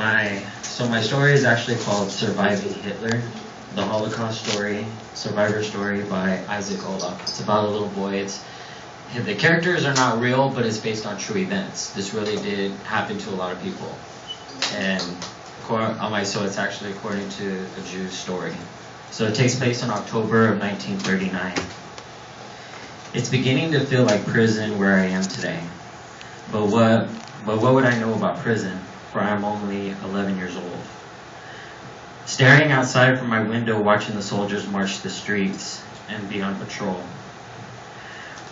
My story is actually called Surviving Hitler, the Holocaust story, survivor story by Isaac Olaf. It's about a little boy. The characters are not real, but it's based on true events. This really did happen to a lot of people, and so it's actually according to a Jew's story. So it takes place in October of 1939. It's beginning to feel like prison where I am today. But what would I know about prison? For I'm only 11 years old. Staring outside from my window, watching the soldiers march the streets and be on patrol.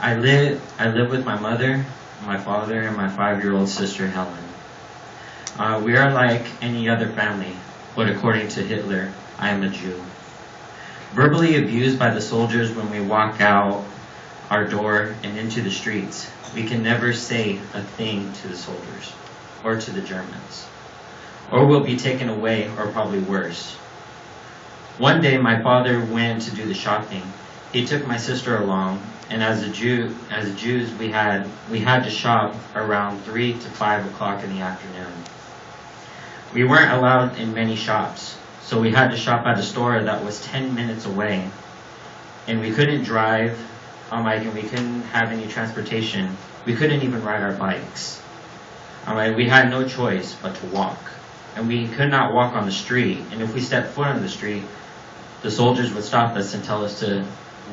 I live with my mother, my father, and my 5-year-old sister Helen. We are like any other family, but according to Hitler, I am a Jew. Verbally abused by the soldiers when we walk out our door and into the streets. We can never say a thing to the soldiers or to the Germans, or we'll be taken away, or probably worse. One day my father went to do the shopping. He took my sister along, and as Jews we had to shop around 3 to 5 o'clock in the afternoon. We weren't allowed in many shops, so we had to shop at a store that was 10 minutes away, and we couldn't drive, and we couldn't have any transportation. We couldn't even ride our bikes. We had no choice but to walk, and we could not walk on the street, and if we stepped foot on the street, the soldiers would stop us and tell us to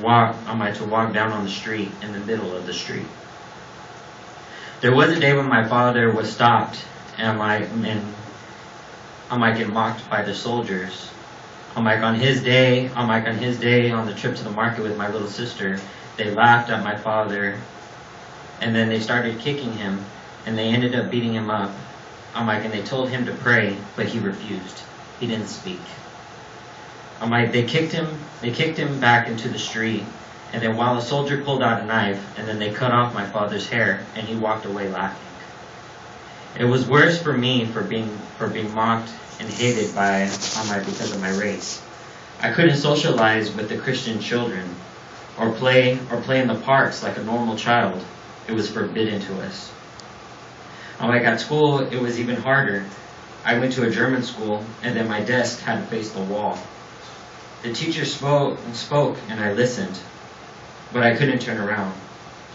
walk down on the street in the middle of the street. There was a day when my father was stopped and get mocked by the soldiers. On his day on the trip to the market with my little sister, they laughed at my father, and then they started kicking him, and they ended up beating him up. And they told him to pray, but he refused. He didn't speak. They kicked him back into the street, and then while a soldier pulled out a knife, and then they cut off my father's hair, and he walked away laughing. It was worse for me for being mocked and hated because of my race. I couldn't socialize with the Christian children, or play in the parks like a normal child. It was forbidden to us. At school, it was even harder. I went to a German school, and then my desk had to face the wall. The teacher spoke, and I listened, but I couldn't turn around.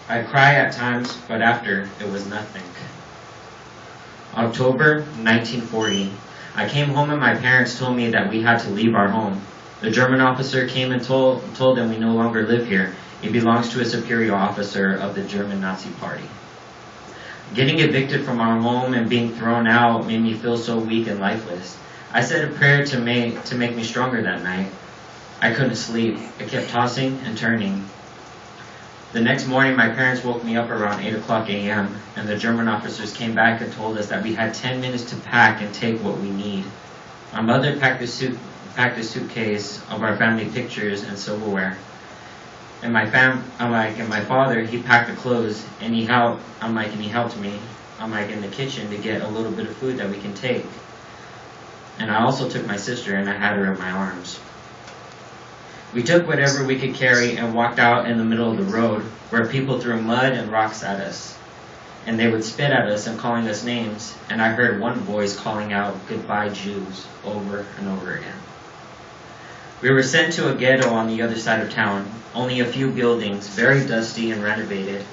I'd cry at times, but after, it was nothing. October 1940. I came home and my parents told me that we had to leave our home. The German officer came and told them we no longer live here. It belongs to a superior officer of the German Nazi Party. Getting evicted from our home and being thrown out made me feel so weak and lifeless. I said a prayer to make me stronger that night. I couldn't sleep. I kept tossing and turning. The next morning, my parents woke me up around 8 o'clock a.m., and the German officers came back and told us that we had 10 minutes to pack and take what we need. My mother packed a suitcase of our family pictures and silverware. And my father, he packed the clothes, and he helped me, in the kitchen to get a little bit of food that we can take. And I also took my sister, and I had her in my arms. We took whatever we could carry and walked out in the middle of the road, where people threw mud and rocks at us. And they would spit at us and calling us names, and I heard one voice calling out, "Goodbye, Jews," over and over again. We were sent to a ghetto on the other side of town, only a few buildings, very dusty and renovated.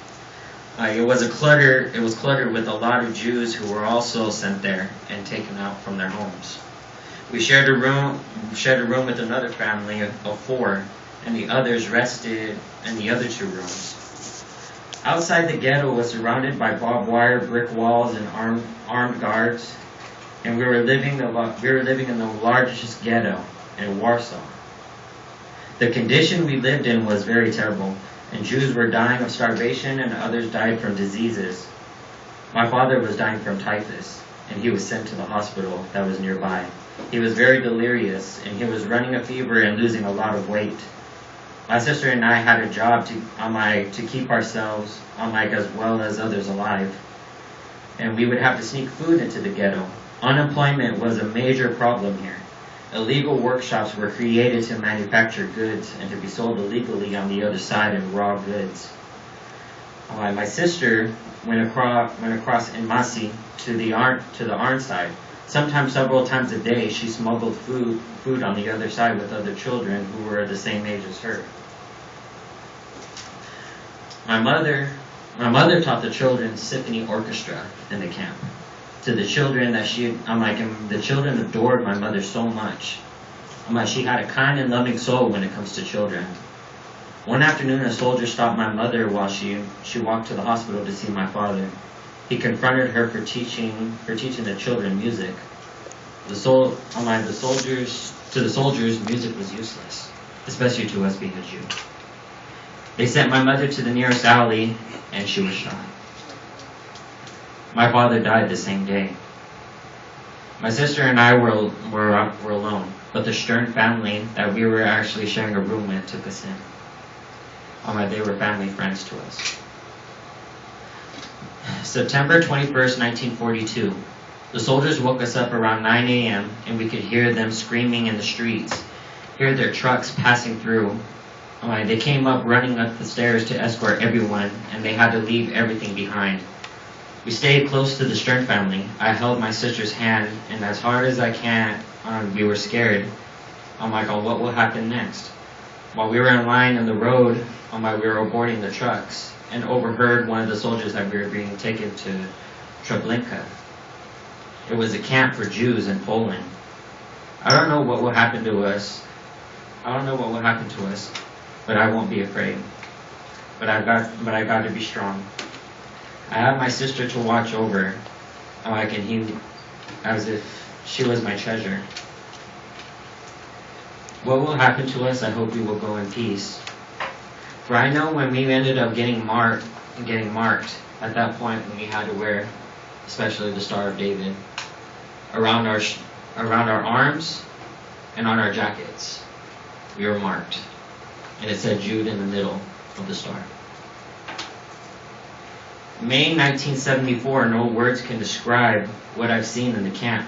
It was cluttered with a lot of Jews who were also sent there and taken out from their homes. We shared a room with another family of 4, and the others rested in the other 2 rooms. Outside the ghetto was surrounded by barbed wire, brick walls, and armed guards, and we were living in the largest ghetto in Warsaw. The condition we lived in was very terrible, and Jews were dying of starvation, and others died from diseases. My father was dying from typhus, and he was sent to the hospital that was nearby. He was very delirious, and he was running a fever and losing a lot of weight. My sister and I had a job to keep ourselves, as well as others alive. And we would have to sneak food into the ghetto. Unemployment was a major problem here. Illegal workshops were created to manufacture goods and to be sold illegally on the other side in raw goods. My sister went across in Masi to the Arn side, Sometimes several times a day, she smuggled food on the other side with other children who were the same age as her. My mother taught the children symphony orchestra in the camp. To the children and the children adored my mother so much. She had a kind and loving soul when it comes to children. One afternoon, a soldier stopped my mother while she walked to the hospital to see my father. He confronted her for teaching the children music. To the soldiers, music was useless, especially to us being a Jew. They sent my mother to the nearest alley, and she was shot. My father died the same day. My sister and I were alone, but the Stern family that we were actually sharing a room with took us in. They were family friends to us. September 21st, 1942. The soldiers woke us up around 9 a.m. and we could hear them screaming in the streets, hear their trucks passing through. They came up running up the stairs to escort everyone, and they had to leave everything behind. We stayed close to the Stern family. I held my sister's hand, and as hard as I can, we were scared. On what will happen next? While we were in line in the road, we were boarding the trucks, and overheard one of the soldiers that we were being taken to Treblinka. It was a camp for Jews in Poland. I don't know what will happen to us, but I won't be afraid. But I got to be strong. I have my sister to watch over, as if she was my treasure. What will happen to us? I hope we will go in peace. For I know when we ended up getting marked, at that point when we had to wear, especially the Star of David, around our arms and on our jackets, we were marked, and it said Jude in the middle of the star. May 1974, no words can describe what I've seen in the camp.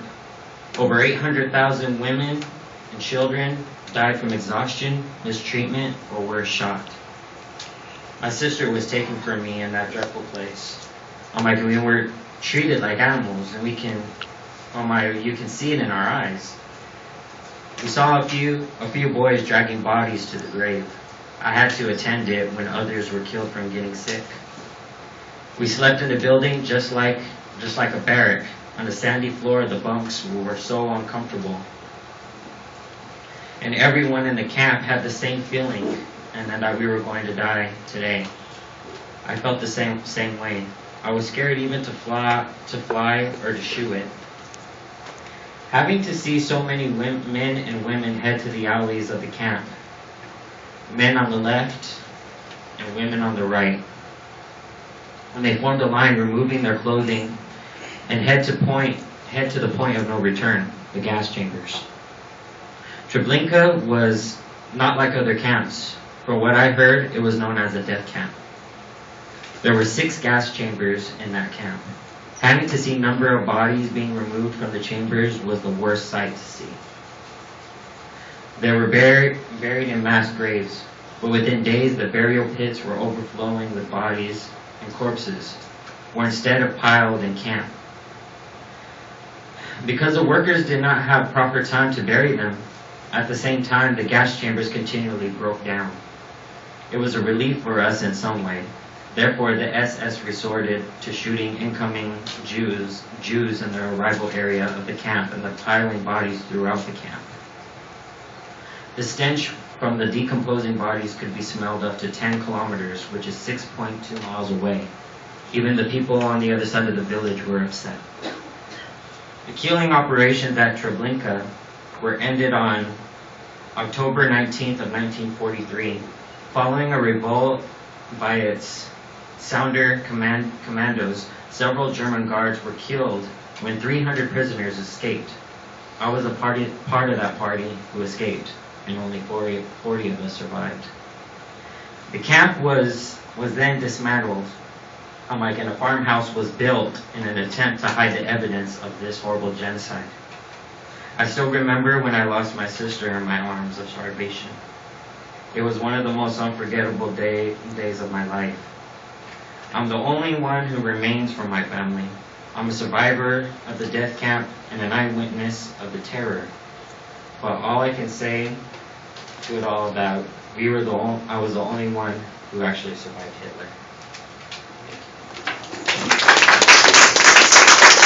Over 800,000 women and children died from exhaustion, mistreatment, or were shot. My sister was taken from me in that dreadful place. We were treated like animals, and you can see it in our eyes. We saw a few boys dragging bodies to the grave. I had to attend it when others were killed from getting sick. We slept in the building just like a barrack. On the sandy floor, the bunks were so uncomfortable. And everyone in the camp had the same feeling, and that we were going to die today. I felt the same way. I was scared even to fly or to shoot it. Having to see so many men and women head to the alleys of the camp, men on the left and women on the right, and they formed a line, removing their clothing, and head to the point of no return, the gas chambers. Treblinka was not like other camps. From what I heard, it was known as a death camp. There were 6 gas chambers in that camp. Having to see number of bodies being removed from the chambers was the worst sight to see. They were buried in mass graves, but within days the burial pits were overflowing with bodies, and corpses were instead piled in camp. Because the workers did not have proper time to bury them, at the same time the gas chambers continually broke down. It was a relief for us in some way. Therefore, the SS resorted to shooting incoming Jews in the arrival area of the camp and the piling bodies throughout the camp. The stench from the decomposing bodies could be smelled up to 10 kilometers, which is 6.2 miles away. Even the people on the other side of the village were upset. The killing operations at Treblinka were ended on October 19th of 1943, following a revolt by its Sounder commandos. Several German guards were killed when 300 prisoners escaped. I was a part of that party who escaped, and only 40 of us survived. The camp was then dismantled, and a farmhouse was built in an attempt to hide the evidence of this horrible genocide. I still remember when I lost my sister in my arms of starvation. It was one of the most unforgettable days of my life. I'm the only one who remains from my family. I'm a survivor of the death camp and an eyewitness of the terror. But all I can say to it all about, I was the only one who actually survived Hitler.